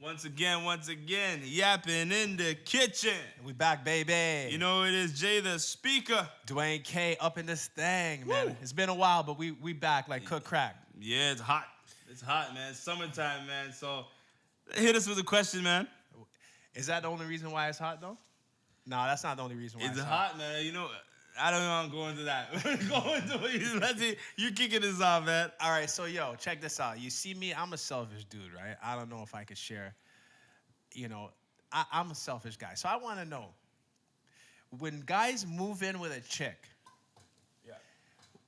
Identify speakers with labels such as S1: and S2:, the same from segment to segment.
S1: Once again, yapping in the kitchen.
S2: We back, baby.
S1: You know it is Jay the speaker.
S2: Dwayne K up in this thing, man.
S1: Woo.
S2: It's been a while, but we back like cook crack.
S1: Yeah, it's hot. It's hot, man. It's summertime, man. So hit us with a question, man.
S2: Is that the only reason why it's hot, though? No, that's not the only reason why
S1: It's hot, man. You know, I don't want to go into that. Let's see. You kicking this off, man.
S2: All right, so yo, check this out. You see me, I'm a selfish dude, right? I don't know if I could share. You know, I'm a selfish guy. So I want to know, when guys move in with a chick,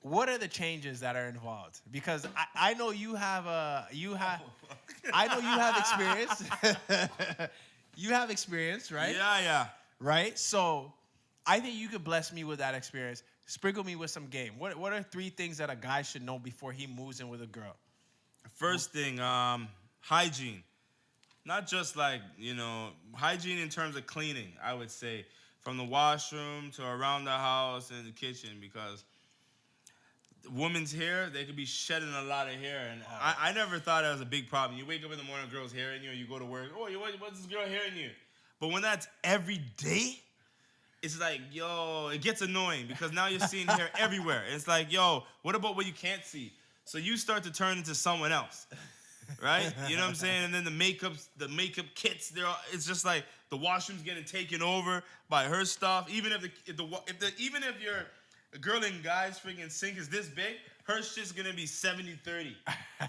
S2: what are the changes that are involved? Because I know you have I know you have experience. You have experience, right?
S1: Yeah.
S2: Right? So I think you could bless me with that experience. Sprinkle me with some game. What are 3 things that a guy should know before he moves in with a girl?
S1: First thing, hygiene. Not just like, you know, hygiene in terms of cleaning, I would say. From the washroom to around the house and the kitchen, because women's hair, they could be shedding a lot of hair. And I never thought that was a big problem. You wake up in the morning, a girl's hair in you, or you go to work, what's this girl hair in you? But when that's every day, it's like, yo, it gets annoying because now you're seeing hair everywhere. And it's like, yo, what about what you can't see? So you start to turn into someone else, right? You know what I'm saying? And then the makeup kits, it's just like the washroom's getting taken over by her stuff. Even if your girl and guy's freaking sink is this big, her shit's gonna be 70-30.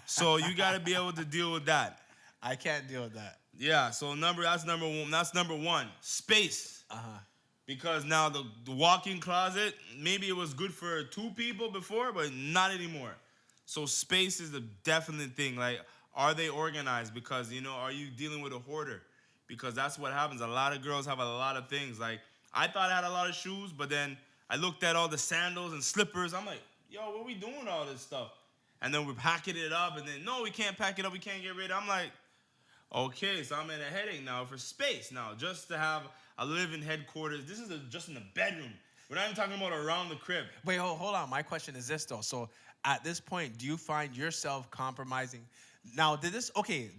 S1: So you gotta be able to deal with that.
S2: I can't deal with that.
S1: Yeah, so that's number one. That's number one. Space.
S2: Uh-huh.
S1: Because now the walk-in closet, maybe it was good for 2 people before, but not anymore. So space is the definite thing. Like, are they organized? Because, you know, are you dealing with a hoarder? Because that's what happens. A lot of girls have a lot of things. Like, I thought I had a lot of shoes, but then I looked at all the sandals and slippers. I'm like, yo, what are we doing with all this stuff? And then we're packing it up, and then, no, we can't pack it up. We can't get rid of it. I'm like, okay, so I'm in a headache now for space now, just to have a living headquarters. This is just in the bedroom. We're not even talking about around the crib.
S2: Wait, hold on. My question is this, though. So at this point, do you find yourself compromising? Now,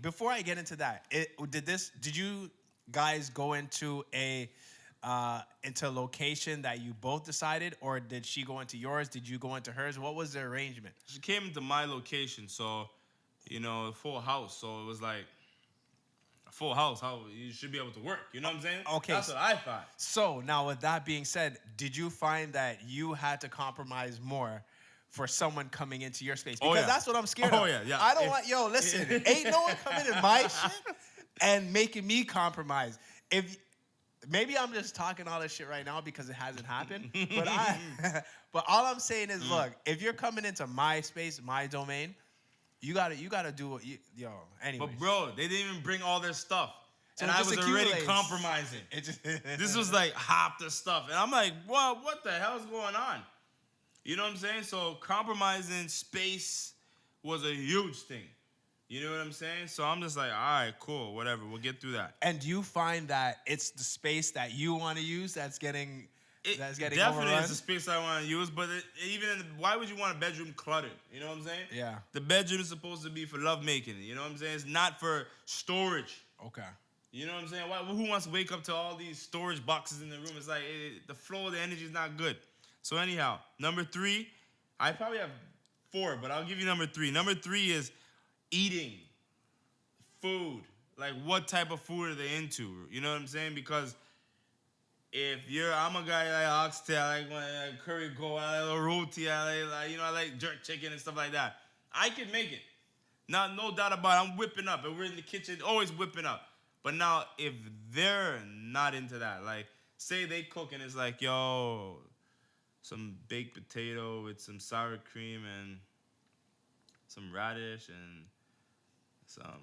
S2: before I get into that, did you guys go into into a location that you both decided, or did she go into yours? Did you go into hers? What was the arrangement?
S1: She came into my location, so, you know, a full house. So it was like, full house, how you should be able to work. You know what I'm saying?
S2: Okay.
S1: That's what I thought.
S2: So now with that being said, did you find that you had to compromise more for someone coming into your space? Because that's what I'm scared of.
S1: Oh, yeah.
S2: I don't want, listen, ain't no one coming in my shit and making me compromise. Maybe I'm just talking all this shit right now because it hasn't happened. But all I'm saying is, look, if you're coming into my space, my domain, you gotta do it, anyway.
S1: But bro, they didn't even bring all their stuff,
S2: so
S1: and I was already compromising. This was like half the stuff, and I'm like, what the hell is going on? You know what I'm saying? So compromising space was a huge thing. You know what I'm saying? So I'm just like, all right, cool, whatever, we'll get through that.
S2: And do you find that it's the space that you want to use that's getting
S1: definitely
S2: overrun?
S1: it's the space I want to use, but why would you want a bedroom cluttered? You know what I'm saying?
S2: Yeah.
S1: The bedroom is supposed to be for lovemaking. You know what I'm saying? It's not for storage.
S2: Okay.
S1: You know what I'm saying? Who wants to wake up to all these storage boxes in the room? It's like the flow of the energy is not good. So anyhow, number 3, I probably have 4, but I'll give you number 3. Number 3 is eating food. Like, what type of food are they into? You know what I'm saying? Because I'm a guy like oxtail, I like curry goat, I like roti, I like jerk chicken and stuff like that. I can make it. No doubt about it. I'm whipping up, and we're in the kitchen, always whipping up. But now, if they're not into that, like, say they cook and it's like, yo, some baked potato with some sour cream and some radish and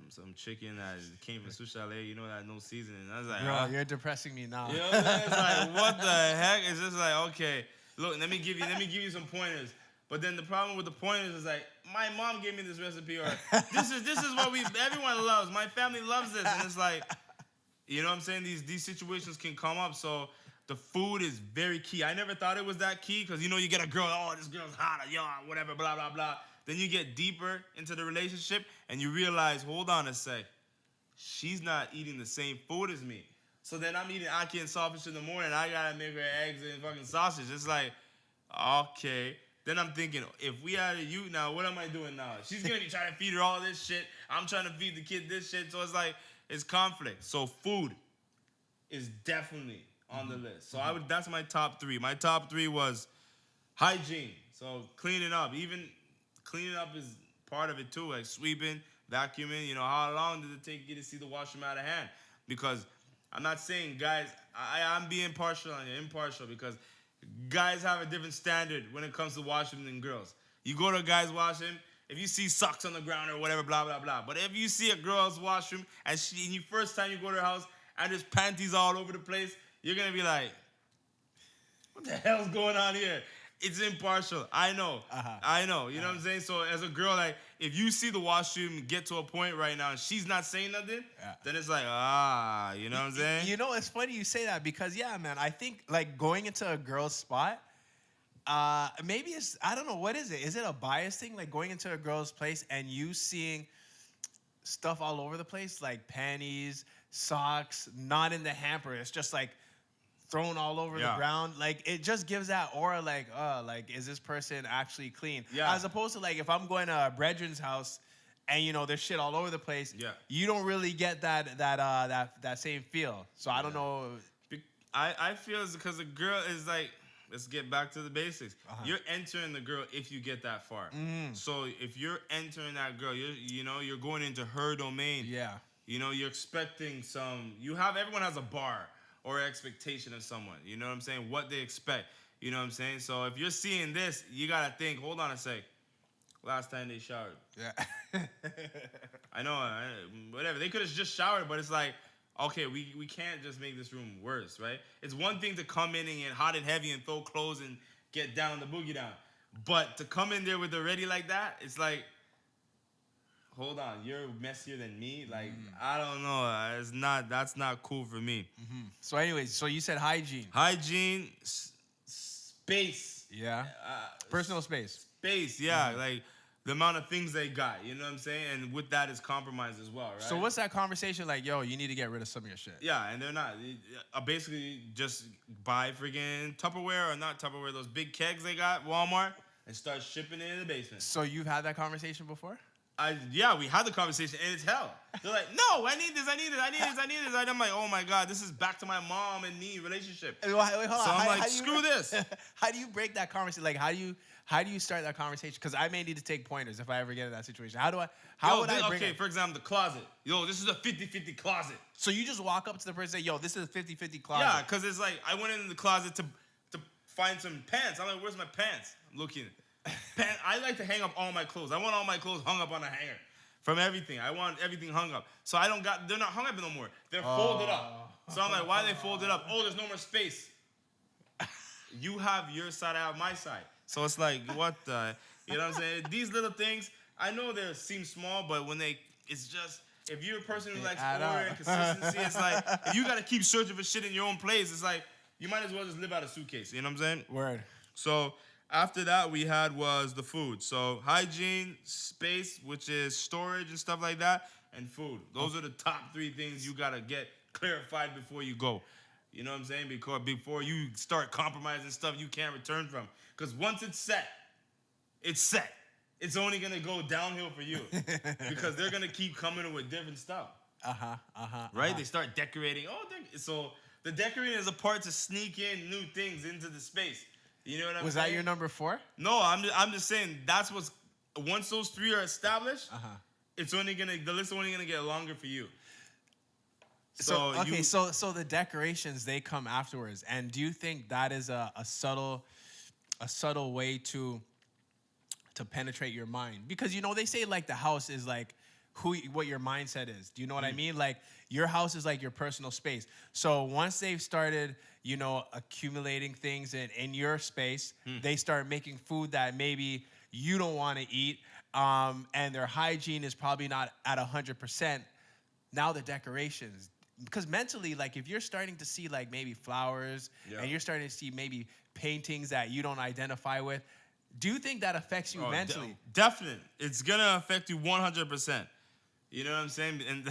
S1: some chicken that came from Sushi Chalet, you know, that no seasoning. I was like,
S2: bro, you're depressing me now.
S1: You know what I'm saying? It's like, what the heck? It's just like, okay, look, let me give you some pointers. But then the problem with the pointers is like, my mom gave me this recipe, or this is what everyone loves. My family loves this, and it's like, you know what I'm saying? These situations can come up, so the food is very key. I never thought it was that key, because you know, you get a girl, oh, this girl's hot, or yo, whatever, blah blah blah. Then you get deeper into the relationship and you realize, hold on a sec, she's not eating the same food as me. So then I'm eating ackee and saltfish in the morning. I gotta make her eggs and fucking sausage. It's like, okay. Then I'm thinking, if we had a youth now, what am I doing now? She's gonna be trying to feed her all this shit. I'm trying to feed the kid this shit. So it's like, it's conflict. So food is definitely on the list. So that's my top three. My top three was hygiene. So cleaning up. Even cleaning up is part of it too. Like sweeping, vacuuming. You know, how long did it take you to see the washroom out of hand? Because I'm not saying guys, I'm being impartial because guys have a different standard when it comes to washroom than girls. You go to a guy's washroom, if you see socks on the ground or whatever, blah, blah, blah. But if you see a girl's washroom and you first time you go to her house and there's panties all over the place, you're going to be like, what the hell's going on here? It's impartial. I know. I know. You know what I'm saying? So as a girl, like, if you see the washroom get to a point right now and she's not saying nothing, then it's like, you know what I'm saying?
S2: You know, it's funny you say that because, yeah, man, I think, like, going into a girl's spot, maybe it's, I don't know, what is it? Is it a bias thing? Like, going into a girl's place and you seeing stuff all over the place, like panties, socks, not in the hamper. It's just, like, thrown all over the ground. Like, it just gives that aura, like, is this person actually clean?
S1: Yeah.
S2: As opposed to, like, if I'm going to a brethren's house and, you know, there's shit all over the place, you don't really get that same feel. So I don't know.
S1: I feel it's because the girl is like, let's get back to the basics. You're entering the girl if you get that far. So if you're entering that girl, you're going into her domain.
S2: Yeah.
S1: You know, you're expecting everyone has a bar or expectation of someone. You know what I'm saying? What they expect. You know what I'm saying? So if you're seeing this, you gotta think, hold on a sec. Last time they showered.
S2: Yeah.
S1: I know, whatever. They could have just showered, but it's like, okay, we can't just make this room worse, right? It's one thing to come in and get hot and heavy and throw clothes and get down the boogie down. But to come in there with the ready like that, it's like, hold on, you're messier than me. Like, I don't know. That's not cool for me.
S2: So anyways, so you said hygiene.
S1: Hygiene, space.
S2: Yeah. Personal space.
S1: Space, yeah. Like, the amount of things they got, you know what I'm saying? And with that is compromise as well, right?
S2: So what's that conversation like, yo, you need to get rid of some of your shit?
S1: Yeah, and they're not. Basically, just buy friggin' Tupperware or not Tupperware, those big kegs they got, Walmart, and start shipping it in the basement.
S2: So you've had that conversation before?
S1: We had the conversation, and it's hell. They're like, no, I need this. And I'm like, oh my God, this is back to my mom and me relationship.
S2: Wait, hold on.
S1: So I'm like, screw this.
S2: How do you break that conversation? Like, how do you start that conversation? Because I may need to take pointers if I ever get in that situation. How would I bring it?
S1: For example, the closet. Yo, this is a 50-50 closet.
S2: So you just walk up to the person and say, yo, this is a 50-50 closet.
S1: Yeah, because it's like, I went in the closet to find some pants. I'm like, where's my pants? I'm looking. I like to hang up all my clothes. I want all my clothes hung up on a hanger from everything. I want everything hung up. So they're not hung up no more. They're folded up. So I'm like, why are they folded up? Oh, there's no more space. You have your side, I have my side. So it's like, what the, you know what I'm saying? These little things, I know they seem small, but it's just, if you're a person who likes order and consistency, it's like, if you got to keep searching for shit in your own place, it's like, you might as well just live out of a suitcase. You know what I'm saying?
S2: Word.
S1: So after that, we had was the food. So hygiene, space, which is storage and stuff like that, and food. Those are the top three things you got to get clarified before you go. You know what I'm saying? Because before you start compromising stuff you can't return from. Because once it's set, it's set. It's only going to go downhill for you. Because they're going to keep coming with different stuff. Right? They start decorating. So the decorating is a part to sneak in new things into the space. You know what I'm saying?
S2: Was that your number 4?
S1: No, I'm just saying that's once those three are established, the list is only gonna get longer for you.
S2: So the decorations, they come afterwards. And do you think that is a subtle way to penetrate your mind? Because they say like the house is like what your mindset is. Do you know what I mean? Like your house is like your personal space. So once they've started, accumulating things in your space, they start making food that maybe you don't want to eat, and their hygiene is probably not at 100%. Now the decorations, because mentally, like if you're starting to see like maybe flowers and you're starting to see maybe paintings that you don't identify with, do you think that affects you mentally?
S1: Definitely. It's going to affect you 100%. You know what I'm saying? And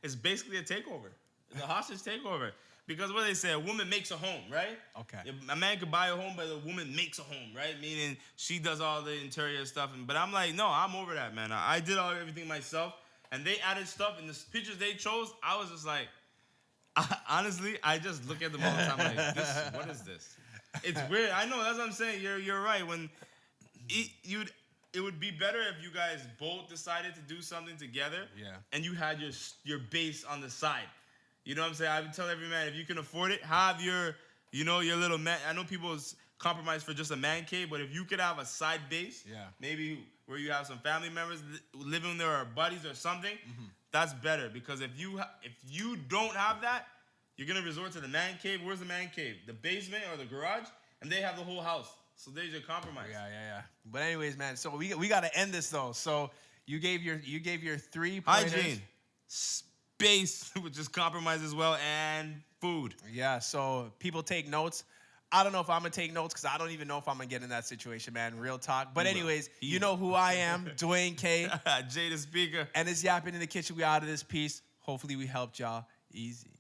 S1: it's basically a takeover. It's a hostage takeover. Because what they say, a woman makes a home, right?
S2: Okay.
S1: A man could buy a home, but a woman makes a home, right? Meaning she does all the interior stuff. But I'm like, no, I'm over that, man. I did everything myself, and they added stuff. And the pictures they chose, I was just like, honestly, I just look at them all the time like, what is this? It's weird. I know, that's what I'm saying. You're right. When it would be better if you guys both decided to do something together.
S2: Yeah.
S1: And you had your base on the side. You know what I'm saying? I would tell every man, if you can afford it, have your little man. I know people compromise for just a man cave, but if you could have a side base, maybe where you have some family members living there or buddies or something, that's better. Because if you don't have that, you're gonna resort to the man cave. Where's the man cave? The basement or the garage? And they have the whole house. So there's your compromise.
S2: Yeah. But anyways, man, so we got to end this though. So you gave your 3 pointers.
S1: Hygiene, space, which is compromise as well, and food.
S2: Yeah. So people take notes. I don't know if I'm gonna take notes because I don't even know if I'm gonna get in that situation, man. Real talk. But anyways, you know who I am, Dwayne K.
S1: Jay the Speaker.
S2: And it's Yapping in the Kitchen. We out of this piece. Hopefully we helped y'all. Easy.